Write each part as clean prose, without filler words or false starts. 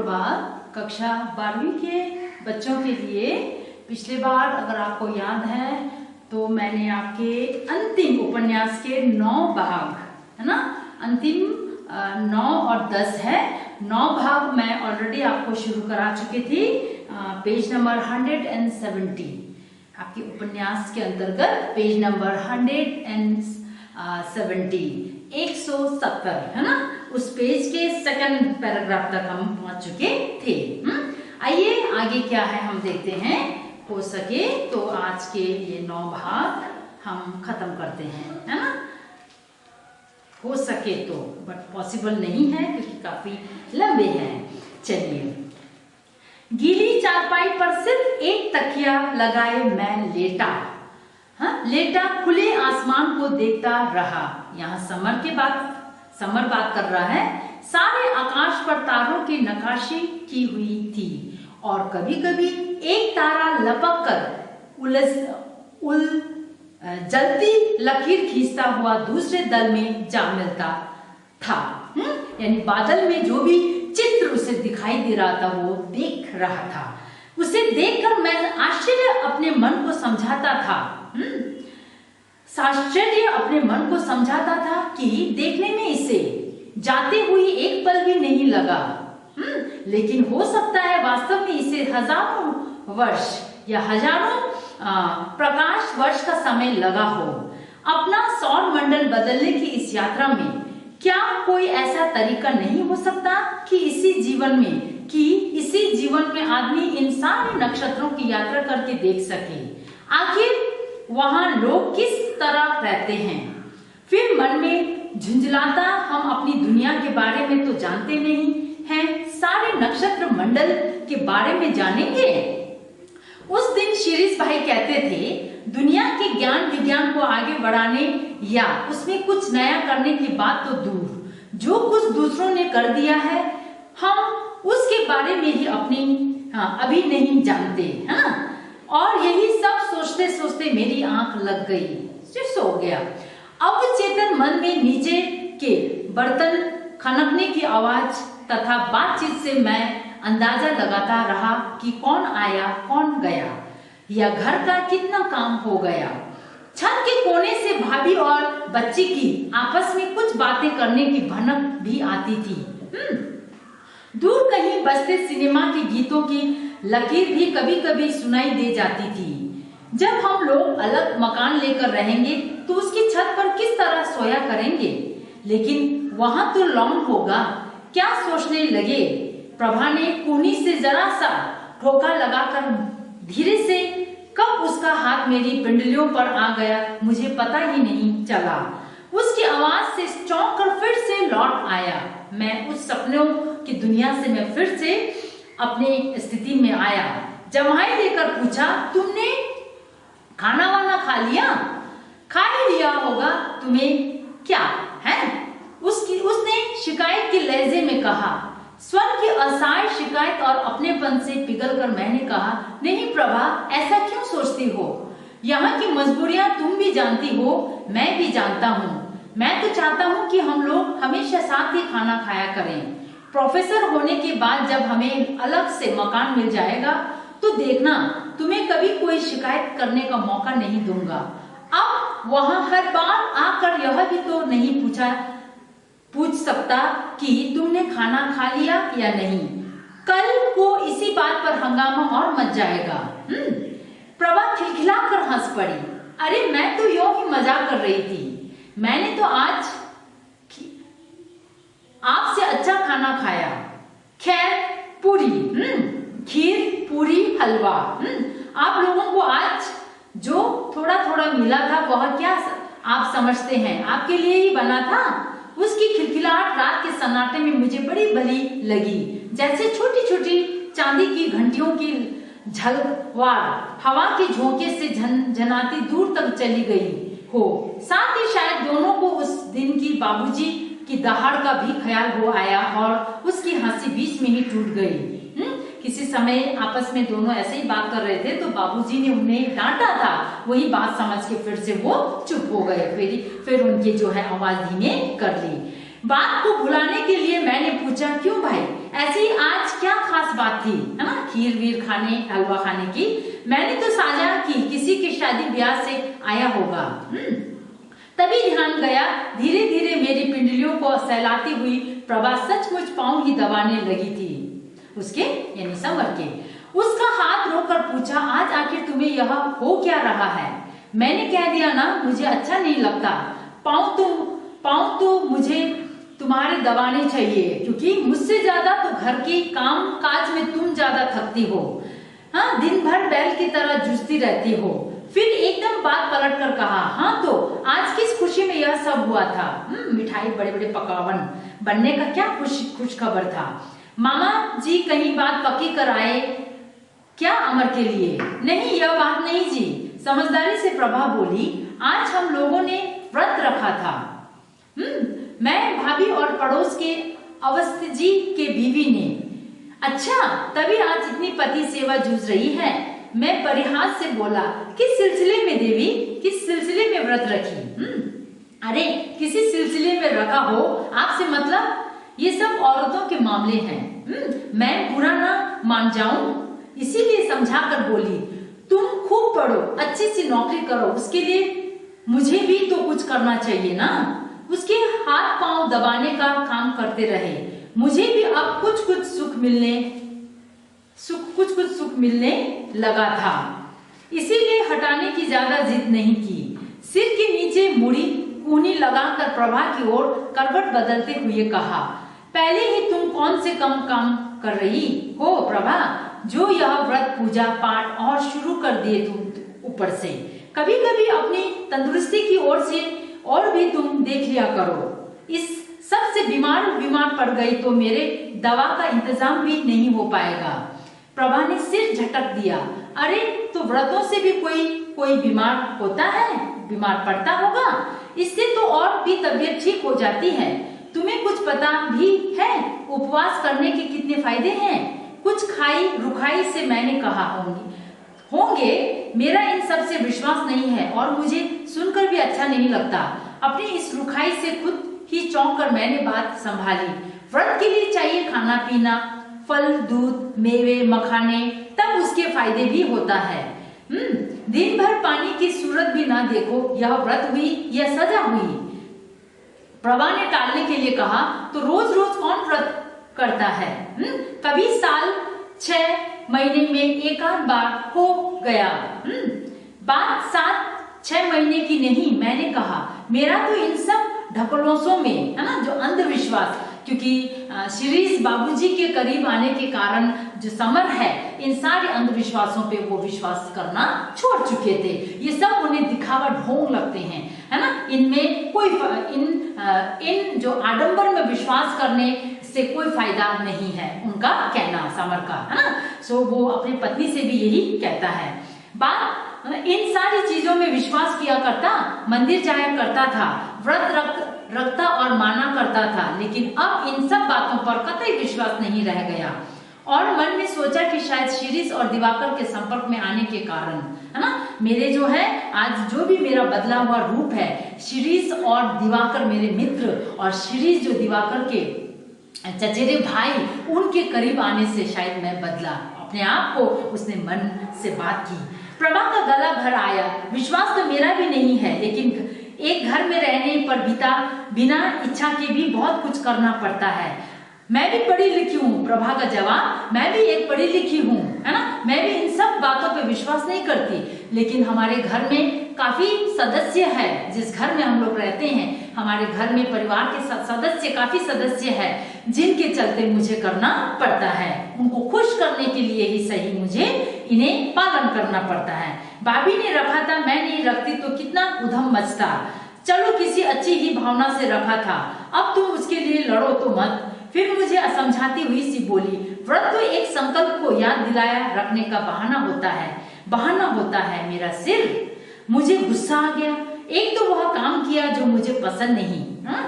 सुप्रभात। कक्षा 12वीं के बच्चों के लिए पिछले बार अगर आपको याद है तो मैंने आपके अंतिम उपन्यास के 9 भाग, है ना, अंतिम 9 और 10 है, 9 भाग मैं ऑलरेडी आपको शुरू करा चुकी थी। पेज नंबर 170 आपके उपन्यास के अंतर्गत पेज नंबर 170 है ना, उस पेज के सेकंड पैराग्राफ तक हम पहुंच चुके थे। आइए आगे क्या है हम देखते हैं। हो सके तो आज के ये 9 भाग हम खत्म करते हैं, है ना, हो सके तो, बट पॉसिबल नहीं है क्योंकि काफी लंबे हैं। चलिए, गीली चारपाई पर सिर्फ एक तकिया लगाए मैं लेटा, लेटा खुले आसमान को देखता रहा। यहाँ समर बात कर रहा है। सारे आकाश पर तारों की नक्काशी की हुई थी और कभी कभी एक तारा लपक कर जलती लकीर खींचता हुआ दूसरे दल में जा मिलता था। यानी बादल में जो भी चित्र उसे दिखाई दे रहा था वो देख रहा था। उसे देखकर मैं आश्चर्य अपने मन को समझाता था कि देखने में इसे जाते हुए एक पल भी नहीं लगा, लेकिन हो सकता है वास्तव में इसे हजारों वर्ष या हजारों प्रकाश वर्ष का समय लगा हो। अपना सौर मंडल बदलने की इस यात्रा में क्या कोई ऐसा तरीका नहीं हो सकता कि इसी जीवन में आदमी इन सारे नक्षत्रों की यात्रा करके देख सके आखिर वहां लोग किस तरह रहते हैं। फिर मन में झुंझलाता, हम अपनी दुनिया के बारे में तो जानते नहीं हैं, सारे नक्षत्र मंडल के बारे में जानेंगे। उस दिन शिरीष भाई कहते थे, दुनिया के ज्ञान विज्ञान को आगे बढ़ाने या उसमें कुछ नया करने की बात तो दूर, जो कुछ दूसरों ने कर दिया है हम उसके बारे में ही अभी नहीं जानते, है ना। और यही सब सोचते सोचते मेरी आंख लग गई, सो गया। अवचेतन मन में नीचे के बर्तन खनकने की आवाज तथा बातचीत से मैं अंदाजा लगाता रहा कि कौन आया कौन गया या घर का कितना काम हो गया। छत के कोने से भाभी और बच्ची की आपस में कुछ बातें करने की भनक भी आती थी। दूर कहीं बजते सिनेमा के गीतों की लकीर भी कभी कभी सुनाई दे जाती थी। जब हम लोग अलग मकान लेकर रहेंगे तो उसकी छत पर किस तरह सोया करेंगे, लेकिन वहां तो लॉन होगा, क्या सोचने लगे। प्रभा ने कोनी से जरा सा ठोका लगाकर धीरे से कब उसका हाथ मेरी पिंडलियों पर आ गया मुझे पता ही नहीं चला। उसकी आवाज से चौंक कर फिर से लौट आया। मैं उस सपनों की दुनिया से मैं फिर से अपनी स्थिति में आया। जमाई देकर पूछा, तुमने खाना वाना खा लिया? खा ही लिया होगा, तुम्हें क्या है? उसने शिकायत के लहजे में कहा। स्वर की असहाय शिकायत और अपनेपन से पिघलकर मैंने कहा, नहीं प्रभा, ऐसा क्यों सोचती हो? यहाँ की मजबूरियां तुम भी जानती हो, मैं भी जानता हूँ। मैं तो चाहता हूँ कि हम लोग हमेशा साथ ही खाना खाया करें। प्रोफेसर होने के बाद जब हमें अलग से मकान मिल जाएगा तो देखना, तुम्हें कभी कोई शिकायत करने का मौका नहीं दूंगा। अब वहां हर बार आकर यह भी तो नहीं पूछ सकता कि तुमने खाना खा लिया या नहीं। कल को इसी बात पर हंगामा और मच जाएगा। प्रभा खिलखिलाकर हंस पड़ी। अरे मैं तो यूं ही मजाक कर रही थी, मैंने तो आज आपसे अच्छा खाना खाया। खैर, पूरी खीर पूरी हलवा, आप लोगों को आज जो थोड़ा थोड़ा मिला था वह क्या आप समझते हैं आपके लिए ही बना था। उसकी खिलखिलाहट रात के सन्नाटे में मुझे बड़ी भली लगी, जैसे छोटी छोटी चांदी की घंटियों की झलवार हवा के झोंके से झनझनाती दूर तक चली गई हो। साथ ही शायद दोनों को उस दिन की बाबूजी की दहाड़ का भी ख्याल हो आया और उसकी हंसी बीच में ही टूट गई। किसी समय आपस में दोनों ऐसे ही बात कर रहे थे तो बाबूजी ने उन्हें डांटा था, वही बात समझ के फिर से वो चुप हो गए। फिर उनकी जो है आवाज धीमे कर ली। बात को भुलाने के लिए मैंने पूछा, क्यों भाई, ऐसी आज क्या खास बात थी, है ना, खीर वीर खाने, हलवा खाने की? मैंने तो साझा की किसी की शादी ब्याह से आया होगा। तभी ध्यान गया, धीरे धीरे मेरी पिंडलियों को सहलाती हुई प्रभा सचमुच पांव ही दबाने लगी थी। उसके यानी समर के। उसका हाथ रोककर पूछा, आज आखिर तुम्हें यह हो क्या रहा है? मैंने कह दिया ना, मुझे अच्छा नहीं लगता। पाँव तो मुझे तुम्हारे दबाने चाहिए, क्योंकि मुझसे ज्यादा तो घर की काम काज में तुम ज्यादा थकती हो। हाँ, दिन भर बैल की तरह जूझती रहती हो। फिर एकदम बात पलट कर कहा, हाँ तो आज किस खुशी में यह सब हुआ था? मिठाई, बड़े बड़े पकवान बनने का क्या खुश खबर था? मामा जी कहीं बात पक्की कर आए क्या अमर के लिए? नहीं, यह बात नहीं जी, समझदारी से प्रभा बोली। आज हम लोगों ने व्रत रखा था। मैं, भाभी और पड़ोस के अवस्थी जी के बीवी ने। अच्छा, तभी आज इतनी पति सेवा जूझ रही है। मैं परिहास से बोला, किस सिलसिले में देवी, किस सिलसिले में व्रत रखी? अरे किसी सिलसिले में रखा हो आपसे मतलब? ये सब औरतों के मामले हैं। मैं बुरा ना मान जाऊं, इसीलिए समझा कर बोली। तुम खूब पढ़ो, अच्छी सी नौकरी करो, उसके लिए मुझे भी तो कुछ करना चाहिए ना। उसके हाथ पांव दबाने का काम करते रहे। मुझे भी अब कुछ कुछ सुख मिलने लगा था, इसीलिए हटाने की ज्यादा जिद नहीं की। सिर के नीचे मुड़ी कूहनी लगाकर प्रभा की ओर करवट बदलते हुए कहा, पहले ही तुम कौन से कम काम कर रही हो प्रभा, जो यह व्रत पूजा पाठ और शुरू कर दिए तुम ऊपर से। कभी कभी अपनी तंदुरुस्ती की ओर से और भी तुम देख लिया करो। इस सब से बीमार पड़ गई तो मेरे दवा का इंतजाम भी नहीं हो पाएगा। प्रभा ने सिर झटक दिया। अरे तो व्रतों से भी कोई बीमार होता है, बीमार पड़ता होगा, इससे तो और भी तबीयत ठीक हो जाती है। तुम्हें कुछ पता भी है उपवास करने के कितने फायदे हैं? कुछ खाई रुखाई से मैंने कहा होंगे, मेरा इन सब से विश्वास नहीं है और मुझे सुनकर भी अच्छा नहीं लगता। अपनी इस रुखाई से खुद ही चौंक कर मैंने बात संभाली। व्रत के लिए चाहिए खाना पीना, फल दूध मेवे मखाने, तब उसके फायदे भी होता है। दिन भर पानी की सूरत भी ना देखो, यह व्रत हुई या सजा हुई? प्रभा ने टालने के लिए कहा, तो रोज रोज कौन व्रत करता है? कभी साल 6 महीने में एक आध बार हो गया। बात 7-6 महीने की नहीं, मैंने कहा। मेरा तो इन सब ढकोलों में है ना, जो अंधविश्वास, क्योंकि शिरीष बाबूजी के करीब आने के कारण जो समर है, इन सारे अंधविश्वासों पे वो विश्वास करना छोड़ चुके थे। ये सब उन्हें दिखावा ढोंग लगते हैं, है ना। इनमें कोई इन जो आडंबर में विश्वास करने से कोई फायदा नहीं है, उनका कहना, समर का, है ना। सो वो अपनी पत्नी से भी यही कहता है। बात इन सारी चीजों में विश्वास किया करता, मंदिर जाया करता था, व्रत रखता और माना करता था, लेकिन अब इन सब बातों पर कतई विश्वास नहीं रह गया। और मन में सोचा कि शायद शिरीष और दिवाकर के संपर्क में आने के कारण, है ना, मेरे जो है आज जो भी मेरा बदला हुआ रूप है, शिरीष और दिवाकर मेरे मित्र, और शिरीष जो दिवाकर के चचेरे भाई, उनके करीब आने से शायद मैं बदला। अपने आप को उसने मन से बात की। प्रभा का गला भर आया। विश्वास तो मेरा भी नहीं है, लेकिन एक घर में रहने पर बिना इच्छा के भी बहुत कुछ करना पड़ता है। मैं भी पढ़ी लिखी हूँ। प्रभा का जवाब, मैं भी एक पढ़ी लिखी हूँ, है ना। मैं भी इन सब बातों पे विश्वास नहीं करती, लेकिन हमारे घर में काफी सदस्य है। जिस घर में हम लोग रहते हैं, हमारे घर में परिवार के काफी सदस्य है, जिनके चलते मुझे करना पड़ता है। उनको खुश करने के लिए ही सही मुझे इन्हें पालन करना पड़ता है। भाभी ने रखा था, मैं नहीं रखती तो कितना उधम मचता। चलो किसी अच्छी ही भावना से रखा था, अब तुम उसके लिए लड़ो तो मत। फिर मुझे असमझाती हुई सी बोली, व्रत तो एक संकल्प को याद दिलाया रखने का बहाना होता है मेरा सिर। मुझे गुस्सा आ गया। एक तो वह काम किया जो मुझे पसंद नहीं,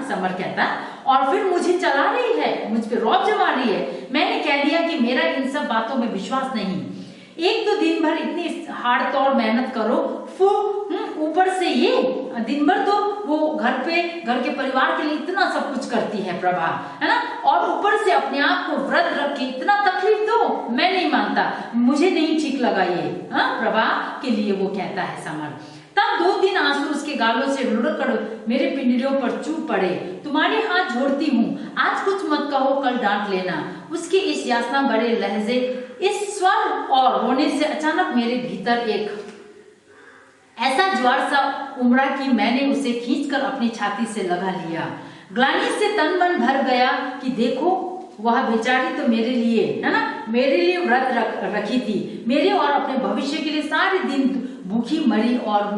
समर कहता, और फिर मुझे चला रही है, मुझ पे रौब जमा रही है। मैंने कह दिया कि मेरा इन सब बातों में विश्वास नहीं। एक तो दिन भर इतनी हाड़ तोड़ मेहनत करो, ऊपर से ये दिन भर तो वो घर के परिवार के लिए इतना सब कुछ करती है प्रभा, है ना। और ऊपर से अपने आप को व्रत रख के इतना तकलीफ दो, मैं नहीं मानता, मुझे नहीं ठीक लगा ये। प्रभा के लिए वो कहता है समर। तब 2 दिन आंसू उसके गालों से लुढ़ककर मेरे पिंडलियों पर चूप पड़े। तुम्हारे हाथ जोड़ती हूँ, आज कुछ मत कहो, कल डांट लेना। उसके इस याचना भरे लहजे, इस स्वर और रोने से अचानक मेरे भीतर एक ऐसा ज्वार सा उमड़ा कि मैंने उसे खींचकर अपनी छाती से लगा लिया। ग्लानि से तन मन भर गया कि देखो वह बेचारी तो मेरे लिए, है ना, मेरे लिए व्रत रखी थी, मेरे और अपने भविष्य के लिए सारे दिन भूखी मरी, और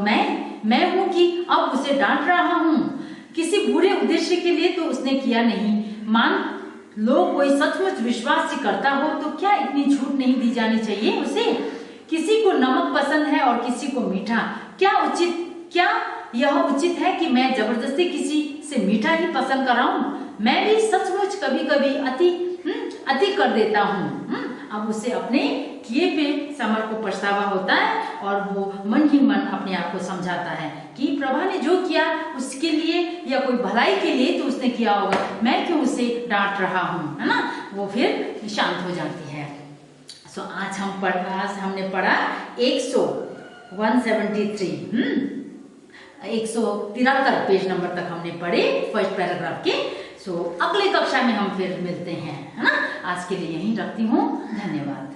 मैं हूं कि अब उसे डांट रहा हूं। किसी बुरे उद्देश्य के लिए तो उसने किया नहीं। मान लो कोई सचमुच विश्वास से करता हो तो क्या इतनी छूट नहीं दी जानी चाहिए उसे? किसी को नमक पसंद है और किसी को मीठा। क्या यह उचित है कि मैं जबरदस्ती किसी से मीठा ही पसंद कराऊं? मैं भी सचमुच कभी कभी अति कर देता हूँ। अब उसे अपने किए पे समर को पछतावा होता है और वो मन ही मन अपने आप को समझाता है कि प्रभा ने जो किया उसके लिए या कोई भलाई के लिए तो उसने किया होगा, मैं क्यों उसे डांट रहा हूँ, है ना। वो फिर शांत हो जाती है। आज हमने पढ़ा 173 173 पेज नंबर तक हमने पढ़े फर्स्ट पैराग्राफ के। अगले कक्षा में हम फिर मिलते हैं, है ना। आज के लिए यहीं रखती हूँ, धन्यवाद।